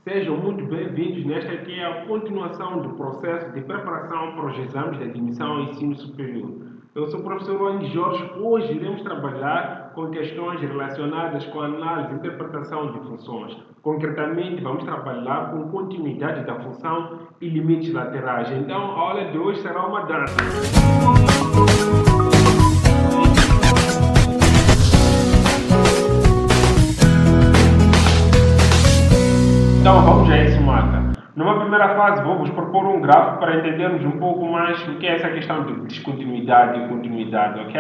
Sejam muito bem-vindos nesta que é a continuação do processo de preparação para os exames de admissão ao ensino superior. Eu sou o professor Wang Jorge. Hoje iremos trabalhar com questões relacionadas com a análise e interpretação de funções. Concretamente, vamos trabalhar com continuidade da função e limites laterais. Então, a aula de hoje será uma dança. Então vamos a isso, Marta. Numa primeira fase, vou-vos propor um gráfico para entendermos um pouco mais o que é essa questão de descontinuidade e continuidade, ok?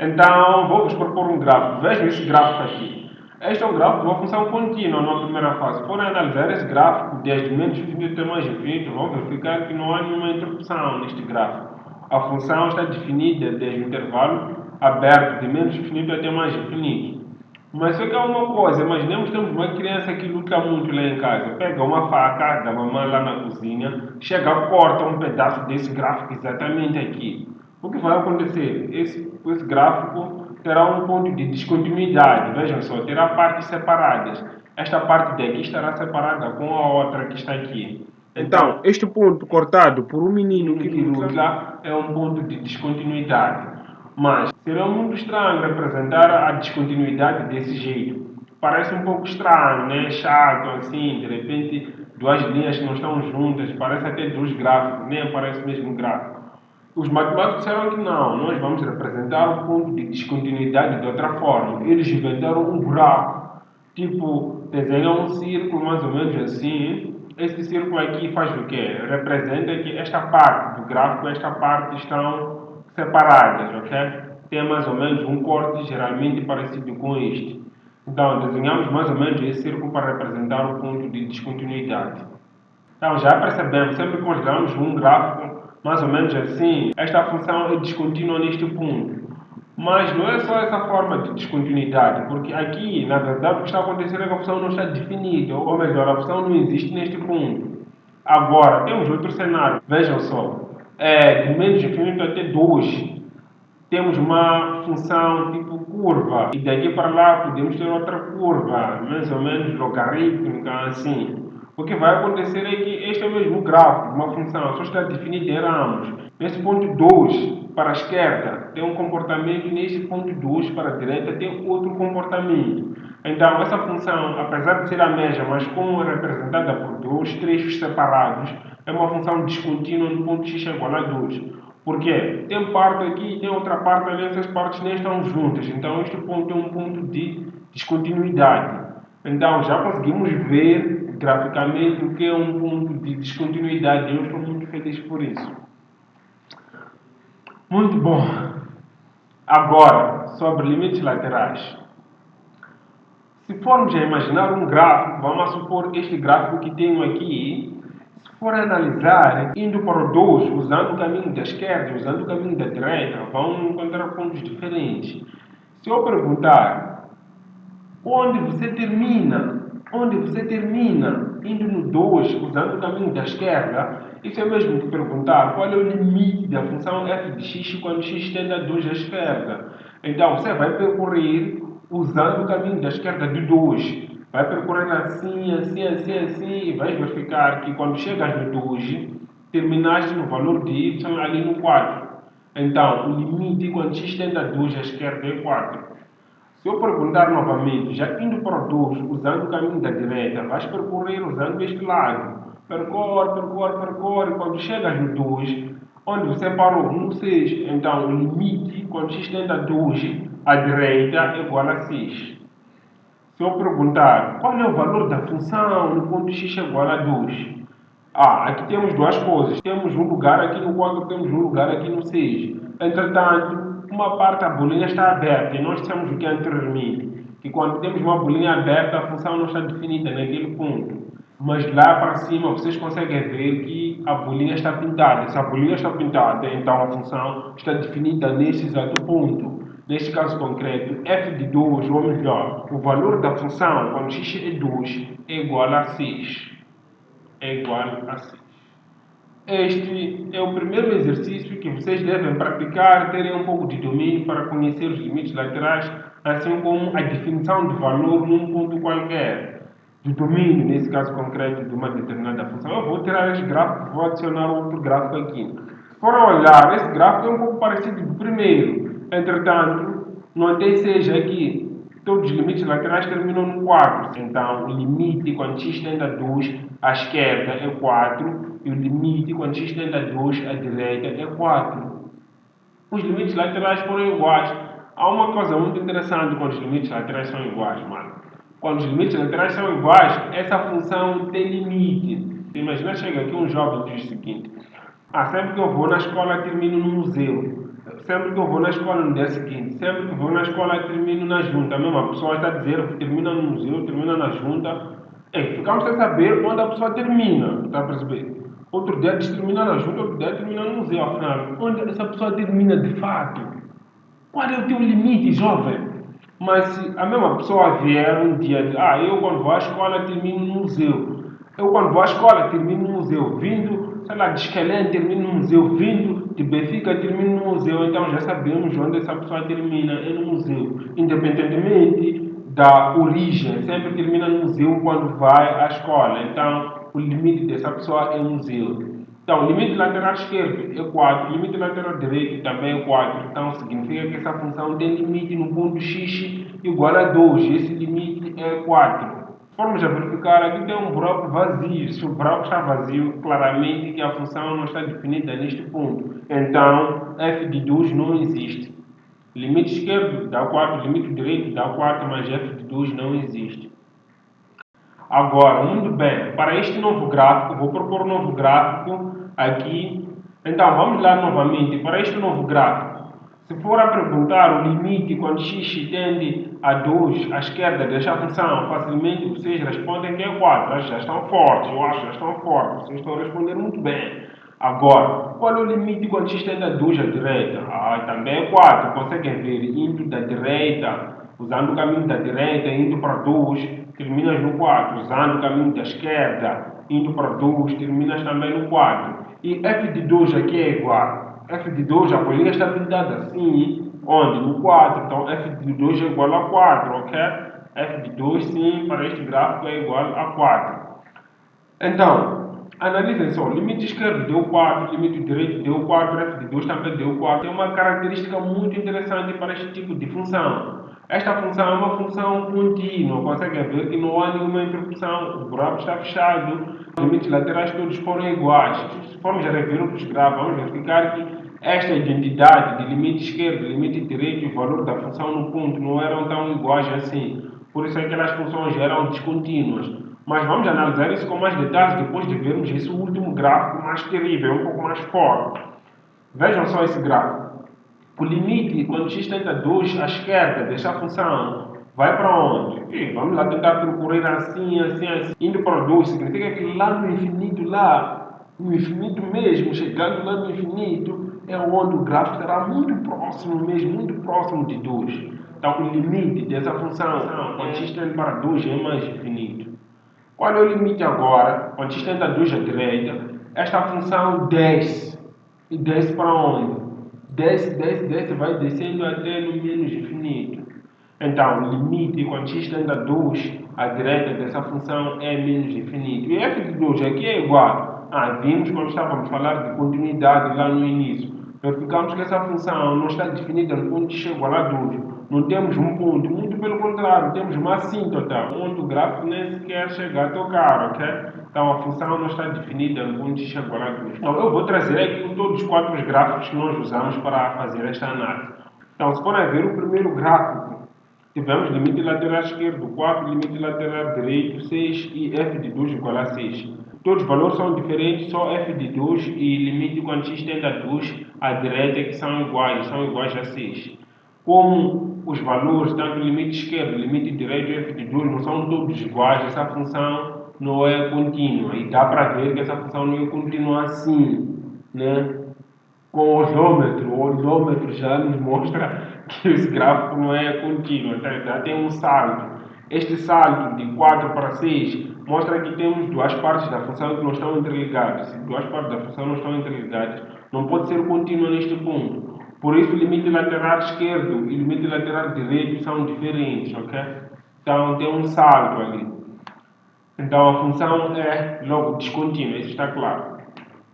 Então, vou-vos propor um gráfico. Vejam esse gráfico aqui. Este é um gráfico de uma função contínua numa primeira fase. Se forem analisar esse gráfico desde menos infinito até mais infinito, vão verificar que não há nenhuma interrupção neste gráfico. A função está definida desde o intervalo aberto de menos infinito até mais infinito. Mas só que há uma coisa, imaginemos que temos uma criança que luta muito lá em casa, pega uma faca da mamãe lá na cozinha, chega, corta um pedaço desse gráfico exatamente aqui. O que vai acontecer? Esse gráfico terá um ponto de descontinuidade, vejam só, terá partes separadas. Esta parte daqui estará separada com a outra que está aqui. Então, este ponto cortado por um menino que luta é um ponto de descontinuidade. Mas será muito estranho representar a descontinuidade desse jeito. Parece um pouco estranho, né? Chato, assim, de repente duas linhas que não estão juntas, parece até dois gráficos, nem aparece mesmo gráfico. Os matemáticos disseram que não, nós vamos representar o ponto de descontinuidade de outra forma. Eles inventaram um buraco, tipo, desenham um círculo mais ou menos assim. Esse círculo aqui faz o quê? Representa que esta parte do gráfico e esta parte estão separadas, ok? Tem mais ou menos um corte geralmente parecido com este. Então, desenhamos mais ou menos esse círculo para representar o ponto de descontinuidade. Então, já percebemos, sempre que consideramos um gráfico mais ou menos assim, esta função é descontínua neste ponto. Mas não é só essa forma de descontinuidade, porque aqui, na verdade, o que está acontecendo é que a função não está definida, ou melhor, a função não existe neste ponto. Agora, temos outro cenário, vejam só, de menos infinito até 2, temos uma função tipo curva, e daqui para lá podemos ter outra curva, mais ou menos logarítmica, assim. O que vai acontecer é que este é o mesmo gráfico, uma função, só está definida em ramos. Nesse ponto 2 para a esquerda tem um comportamento, e neste ponto 2 para a direita tem outro comportamento. Então, essa função, apesar de ser a mesma, mas como é representada por dois trechos separados, é uma função descontínua no ponto x igual a 2. Por quê? Tem parte aqui e tem outra parte ali, essas partes nem estão juntas. Então, este ponto é um ponto de descontinuidade. Então, já conseguimos ver graficamente o que é um ponto de descontinuidade. Eu estou muito feliz por isso. Muito bom. Agora, sobre limites laterais. Se formos a imaginar um gráfico, vamos supor este gráfico que tenho aqui, se for analisar, indo para o 2, usando o caminho da esquerda, usando o caminho da direita, vão encontrar pontos diferentes. Se eu perguntar onde você termina, indo no 2, usando o caminho da esquerda, isso é mesmo que perguntar qual é o limite da função f de x quando x tende a 2 à esquerda. Então, você vai percorrer usando o caminho da esquerda de 2. Vai percorrer assim, assim, assim, assim, e vais verificar que quando chegas no 2, terminaste no valor de y ali no 4. Então, o limite quando x tende a 2 à esquerda é 4. Se eu perguntar novamente, já indo para o 2, usando o caminho da direita, vais percorrer usando este lado. Percorre, percorre, percorre. Quando chegas no 2, onde você parou? No 6. Então, o limite, quando x tende a 2, à direita é igual a 6. Se eu perguntar qual é o valor da função no ponto x é igual a 2, aqui temos duas coisas. Temos um lugar aqui no 4, temos um lugar aqui no 6. Entretanto, uma parte da bolinha está aberta e nós dissemos o que anteriormente, que quando temos uma bolinha aberta, a função não está definida naquele ponto. Mas lá para cima vocês conseguem ver que a bolinha está pintada. Se a bolinha está pintada, então a função está definida nesse exato ponto. Neste caso concreto, f de 2, ou melhor, o valor da função quando x é 2 é igual a 6. É igual a 6. Este é o primeiro exercício que vocês devem praticar, terem um pouco de domínio para conhecer os limites laterais, assim como a definição de valor num ponto qualquer. do domínio, nesse caso concreto, de uma determinada função, eu vou tirar este gráfico, vou adicionar outro gráfico aqui. Se for olhar, esse gráfico é um pouco parecido do primeiro. Entretanto, notei seja aqui, todos os limites laterais terminam no 4. Então, o limite quando x tende a 2 à esquerda é 4 e o limite quando x tende a 2 à direita é 4. Os limites laterais foram iguais. Há uma coisa muito interessante quando os limites laterais são iguais, mano. Quando os limites laterais são iguais, essa função tem limite. Imagina, chega aqui um jovem e diz o seguinte: sempre que eu vou na escola termino no museu. Sempre que eu vou na escola no dia seguinte. Sempre que eu vou na escola termino na junta. A mesma pessoa está a dizer que termina no museu, termina na junta. Ficamos sem saber onde a pessoa termina. Está a perceber? Outro dia diz termina na junta, outro dia termina no museu. Afinal, onde essa pessoa termina de fato? Qual é o teu limite, jovem? Mas se a mesma pessoa vier um dia e dizer, eu quando vou à escola termino no museu. Eu quando vou à escola termino no museu. Vindo, sei lá, de Esquelém termino no museu. Vindo de Benfica termino no museu. Então já sabemos onde essa pessoa termina, é no museu. Independentemente da origem, sempre termina no museu quando vai à escola. Então o limite dessa pessoa é o museu. Então, o limite lateral esquerdo é 4, o limite lateral direito também é 4. Então, significa que essa função tem limite no ponto x igual a 2. Esse limite é 4. Se formos a verificar, aqui tem um buraco vazio. Se o buraco está vazio, claramente que a função não está definida neste ponto. Então, f de 2 não existe. Limite esquerdo dá 4, limite direito dá 4, mas f de 2 não existe. Agora, muito bem, para este novo gráfico, vou propor um novo gráfico aqui. Então, vamos lá novamente para este novo gráfico. Se for a perguntar o limite quando x tende a 2 à esquerda desta função, facilmente vocês respondem que é 4. Já estão fortes, eu acho que já estão fortes. Vocês estão a responder muito bem. Agora, qual é o limite quando x tende a 2 à direita? Também é 4. Conseguem ver, indo da direita, usando o caminho da direita, indo para 2, terminas no 4. Usando o caminho da esquerda, indo para 2, terminas também no 4. E f de 2 aqui é igual. F de 2, a bolinha está pintada assim, onde? No 4. Então, f de 2 é igual a 4, ok? F de 2, sim, para este gráfico é igual a 4. Então, analisem só, limite esquerdo deu 4, limite direito deu 4, f de 2 também deu 4. É uma característica muito interessante para este tipo de função. Esta função é uma função contínua, conseguem ver que não há nenhuma interrupção, o buraco está fechado, os limites laterais todos foram iguais. Se formos a rever outros gráficos, vamos verificar que esta identidade de limite esquerdo, limite direito e o valor da função no ponto não eram tão iguais assim. Por isso aquelas funções eram descontínuas. Mas vamos analisar isso com mais detalhes depois de vermos esse último gráfico mais terrível, um pouco mais forte. Vejam só esse gráfico. O limite, quando x tende a 2 à esquerda desta função, vai para onde? Vamos lá tentar percorrer assim, assim, assim. Indo para 2 significa que lá no infinito, lá, no infinito mesmo, chegando lá no infinito, é onde o gráfico estará muito próximo mesmo, muito próximo de 2. Então, o limite dessa função, quando x tende para 2, é mais infinito. Qual é o limite agora? Quando x tende a 2 à direita, esta função desce. E desce para onde? Desce, desce, desce, vai descendo até no menos infinito. Então, o limite quando x tende a 2 à direita dessa função é menos infinito. E f de 2 aqui é igual. Vimos quando estávamos a falar de continuidade lá no início. Verificamos que essa função não está definida no ponto x igual a 2. Não temos um ponto, muito pelo contrário, temos uma assíntota, onde o gráfico nem sequer chega a tocar, ok? Então a função não está definida no ponto x igual a 2. Então eu vou trazer aqui todos os 4 gráficos que nós usamos para fazer esta análise. Então, se forem ver o primeiro gráfico, tivemos limite lateral esquerdo 4, limite lateral direito 6 e f de 2 igual a 6. Todos os valores são diferentes, só f de 2 e limite quando x tende a 2 à direita que são iguais a 6. Como os valores, tanto limite esquerdo, limite direito e f de 2 não são todos iguais, essa função não é contínua. E dá para ver que essa função não é contínua assim, né? Com o osômetro já nos mostra que esse gráfico não é contínuo, já tem um salto. Este salto de 4 para 6 mostra que temos duas partes da função que não estão interligadas. Se duas partes da função não estão interligadas, não pode ser contínuo neste ponto. Por isso, o limite lateral esquerdo e o limite lateral direito são diferentes, ok? Então, tem um salto ali. Então a função é logo descontínua, isso está claro.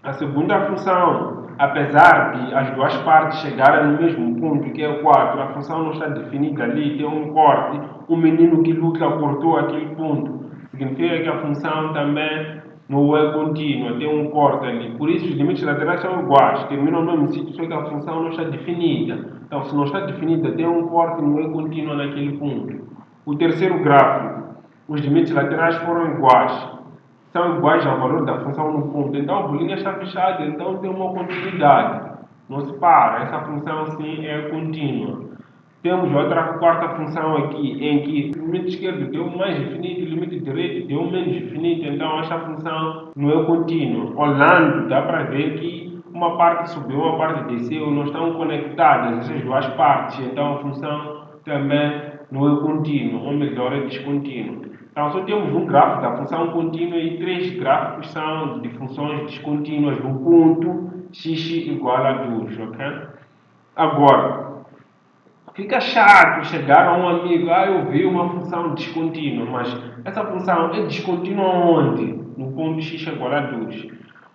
A segunda função, apesar de as duas partes chegarem no mesmo ponto, que é o 4, a função não está definida ali, tem um corte, o menino que luta cortou aquele ponto. Significa que a função também não é contínua, tem um corte ali. Por isso os limites laterais são iguais, terminam no mesmo sítio, só que a função não está definida. Então se não está definida, tem um corte, não é contínua naquele ponto. O terceiro gráfico, os limites laterais foram iguais, são iguais ao valor da função no ponto. Então a bolinha está fechada, então tem uma continuidade. Não se para, essa função sim é contínua. Temos outra quarta função aqui, em que o limite esquerdo deu mais infinito, o limite direito deu menos infinito, então esta função não é contínua. Olhando, dá para ver que uma parte subiu, uma parte desceu, não estão conectadas essas duas partes, então a função também não é contínua, ou melhor, é descontínua. Então só temos um gráfico da função contínua e três gráficos são de funções descontínuas do ponto x igual a 2, ok? Agora, fica chato chegar a um amigo, eu vi uma função descontínua, mas essa função é descontínua onde? No ponto x igual a 2.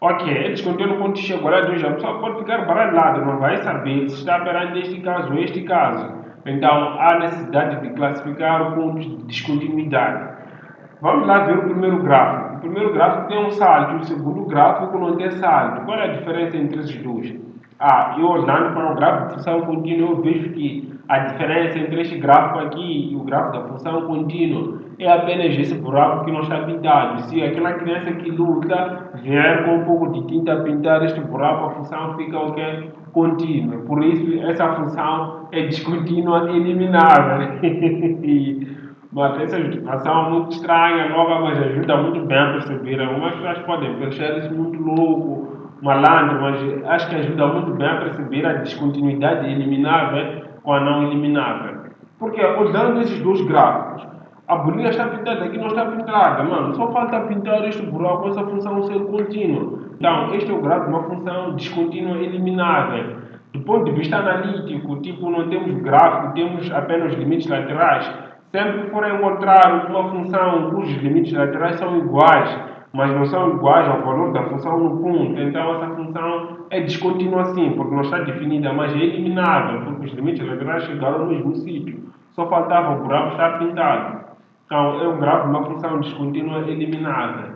Ok, é descontínua no ponto x igual a 2, a pessoa pode ficar baralhada, não vai saber se está perante este caso ou este caso. Então, há necessidade de classificar pontos de descontinuidade. Vamos lá ver o primeiro gráfico. O primeiro gráfico tem um salto, o segundo gráfico não tem salto. Qual é a diferença entre esses dois? Eu olhando para o gráfico de função contínua, eu vejo que a diferença entre este gráfico aqui e o gráfico da função contínua é apenas esse buraco que não está pintado. Se aquela criança que luta vier com um pouco de tinta a pintar este buraco, a função fica o quê? Contínua. Por isso, essa função é descontínua eliminável. Mas essa justificação é muito estranha, nova, mas ajuda muito bem a perceber. Algumas pessoas podem achar isso muito louco, malandro, mas acho que ajuda muito bem a perceber a descontinuidade eliminável com a não eliminável. Porque, olhando esses dois gráficos, a bolinha está pintada aqui, não está pintada, mano. Só falta pintar este buraco, essa função ser contínua. Então, este é o gráfico de uma função descontínua eliminável. Do ponto de vista analítico, tipo, não temos gráfico, temos apenas os limites laterais. Sempre que forem encontrar uma função cujos limites laterais são iguais, mas não são iguais ao valor da função no ponto, então essa função é descontínua sim, porque não está definida, mas é eliminável, porque os limites laterais chegaram no mesmo sítio. Só faltava o buraco estar pintado. Então, é um gráfico de uma função descontínua eliminável.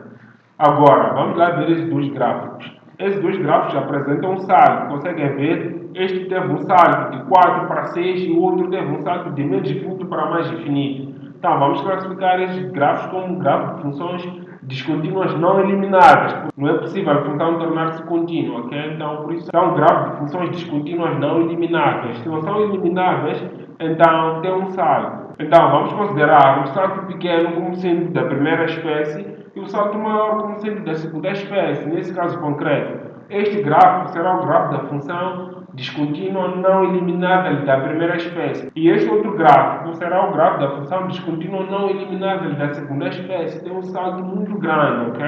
Agora, vamos lá ver esses dois gráficos. Esses dois gráficos apresentam um salto. Conseguem ver? Este teve um salto de 4 para 6 e o outro teve um salto de menos infinito para mais infinito. Então, vamos classificar esses gráficos como gráficos de funções descontínuas não elimináveis. Não é possível a função tornar-se contínua, ok? Então, por isso, é um gráfico de funções descontínuas não elimináveis. Se não são elimináveis, então tem um salto. Então, vamos considerar o salto pequeno como sendo da primeira espécie e o salto maior como sendo da segunda espécie. Nesse caso concreto, este gráfico será o gráfico da função descontínua não eliminável da primeira espécie. E este outro gráfico será o gráfico da função descontínua não eliminável da segunda espécie. Tem um salto muito grande, ok?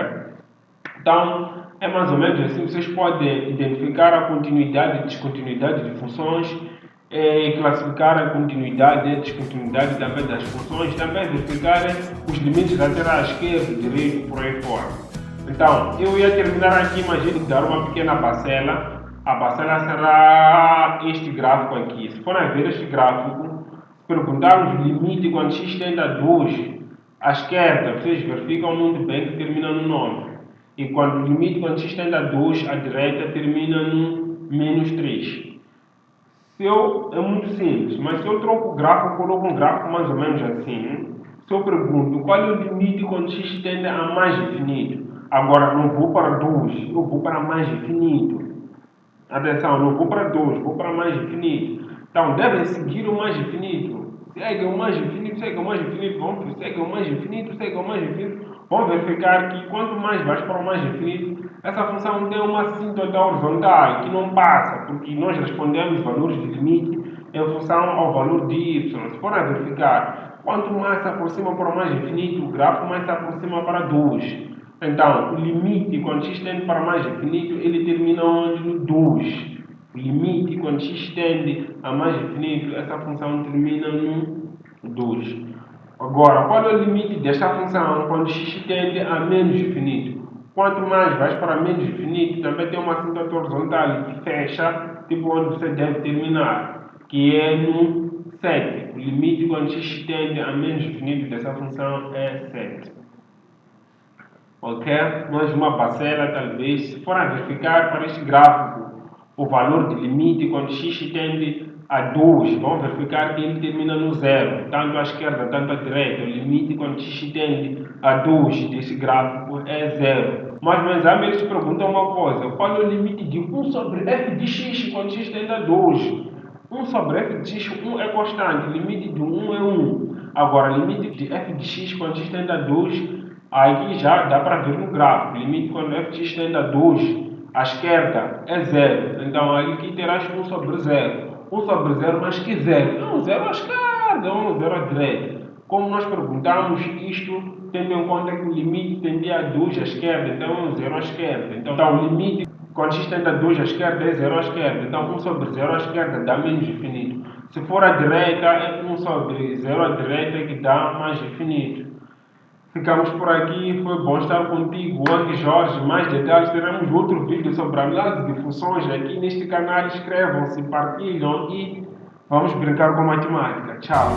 Então, é mais ou menos assim. Vocês podem identificar a continuidade e descontinuidade de funções, classificar a continuidade e a descontinuidade também das funções, também verificar os limites laterais, esquerdo, direito, por aí fora. Então, eu ia terminar aqui, mas eu vou dar uma pequena parcela. A parcela será este gráfico aqui. Se forem ver este gráfico, perguntarmos o limite quando x tende a 2 à esquerda, vocês verificam muito bem que termina no 9. E quando o limite quando x tende a 2 à direita termina no menos 3. É muito simples, mas se eu troco o gráfico, coloco um gráfico mais ou menos assim. Se eu pergunto qual é o limite quando x tende a mais infinito, agora não vou para 2, eu vou para mais infinito. Atenção, não vou para 2, vou para mais infinito. Então, devem seguir o mais infinito. Segue o mais infinito, segue o mais infinito, vamos, segue o mais infinito, segue o mais infinito. Vamos verificar que quanto mais vais para o mais infinito, essa função tem uma assíntota horizontal que não passa, porque nós respondemos valores de limite em função ao valor de y. Se for a verificar, quanto mais se aproxima para o mais infinito, o gráfico mais se aproxima para 2. Então, o limite, quando x tende para mais infinito, ele termina onde? No 2. O limite, quando x tende a mais infinito, essa função termina no 2. Agora, qual é o limite desta função quando x tende a menos infinito? Quanto mais vais para menos infinito, também tem uma assintosa horizontal que fecha, tipo onde você deve terminar, que é no 7. O limite quando x tende a menos infinito dessa função é 7. Ok? Mais uma parcela, talvez, se for a verificar para este gráfico o valor de limite quando x tende a 2, vamos verificar que ele termina no zero, tanto à esquerda, tanto à direita. O limite quando x tende a 2 desse gráfico é zero. Mas no exame eles perguntam uma coisa: qual é o limite de 1 sobre f de x quando x tende a 2? 1 sobre f de x, 1 é constante, o limite de 1 é 1. Agora, o limite de f de x quando x tende a 2, aí já dá para ver no gráfico. O limite quando f de x tende a 2, à esquerda é 0. Então, aí aqui terás 1 sobre 0. 1 sobre 0, mas que 0? Não, 0 à esquerda, 0 à direita. Como nós perguntamos isto, tendo em conta que o limite tendia a 2 à esquerda, então 0 à esquerda. Então, o limite quando x tende a 2 à esquerda é 0 à esquerda. Então, 1 sobre 0 à esquerda dá menos infinito. Se for à direita, é 1 sobre 0 à direita que dá mais infinito. Ficamos por aqui, foi bom estar contigo, Wang Jorge. Mais detalhes teremos outro vídeo sobre análise de funções aqui neste canal. Inscrevam-se, partilham e vamos brincar com matemática. Tchau!